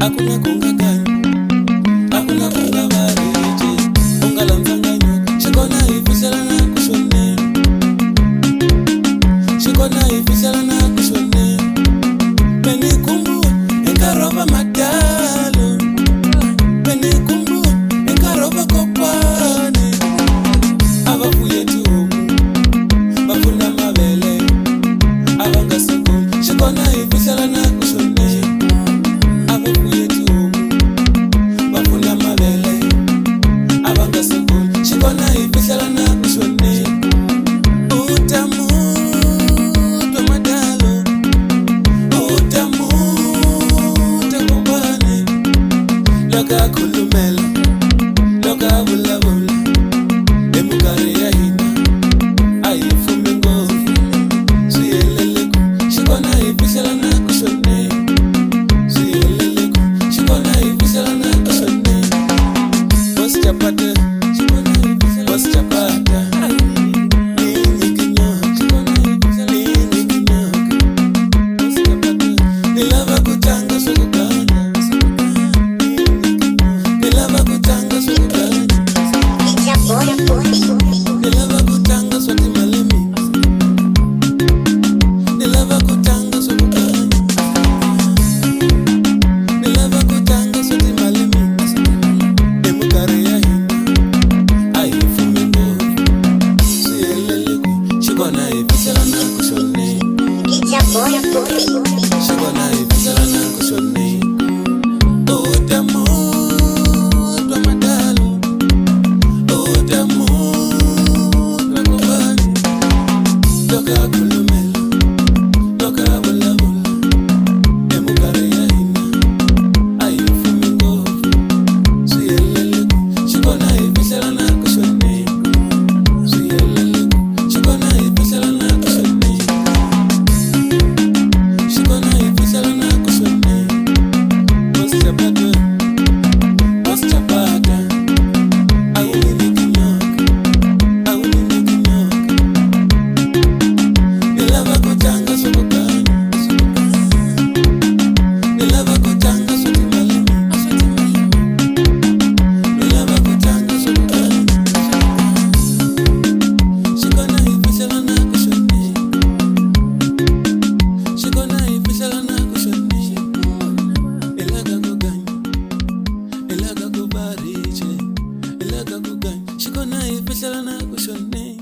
Hakuna kungaganya, hakuna kungavarije. Ungala mfanganyo, shikona ifisela na kushone. Shikona ifisela na kushone. Beni kumbu, enkaroba madalo. Beni kumbu, enkaroba kopane. Abafuye tumu, bafuna mabele. Abanga soko, shikona ifisela na kushone. Abafuye tumu, bafuna mabele. Abanga soko, shikona ifisela na kushone. Utamu, tomadalo. Utamu, takubane. Loka kulumela, loka bula bula. Emukari ya hina, ayifume ngovu. Suyeleleko, shikona ifisela na kushone. Suyeleleko, shikona ifisela na kushone. Boss chapata, boss chapata. Nini kinyoka, nini kinyoka. Boss chapata, nilava kutanga sokokana. Nilava kutanga sokokana. Nilava kutanga swati malemi. Nilava kutanga sokokana. Nilava kutanga swati malemi. Emukari ya hina, ayifume ngovu. Suyeleleko, shikona ifisela na kushone. Shikona ifisela na kushone. Utamu, tomadalo. Utamu, takubane. Loka kulumela, loka bula bula. Emukari ya hina, ayifume ngovu. Suyeleleko, shikona ifisela na kushone. Suyeleleko, shikona ifisela na kushone. Shikona ifisela na kushone. Boss chapata, boss chapata. Awunini kinyoka, awunini kinyoka. Nilava kutanga sokokana. Nilava kutanga swati malemi. Nilava kutanga sokokana. Shikona ifisela na kushone. Shikona ifisela na kushone. Elaga kuganya, elaga kubarije. Elaga kuganya, shikona ifisela na kushone.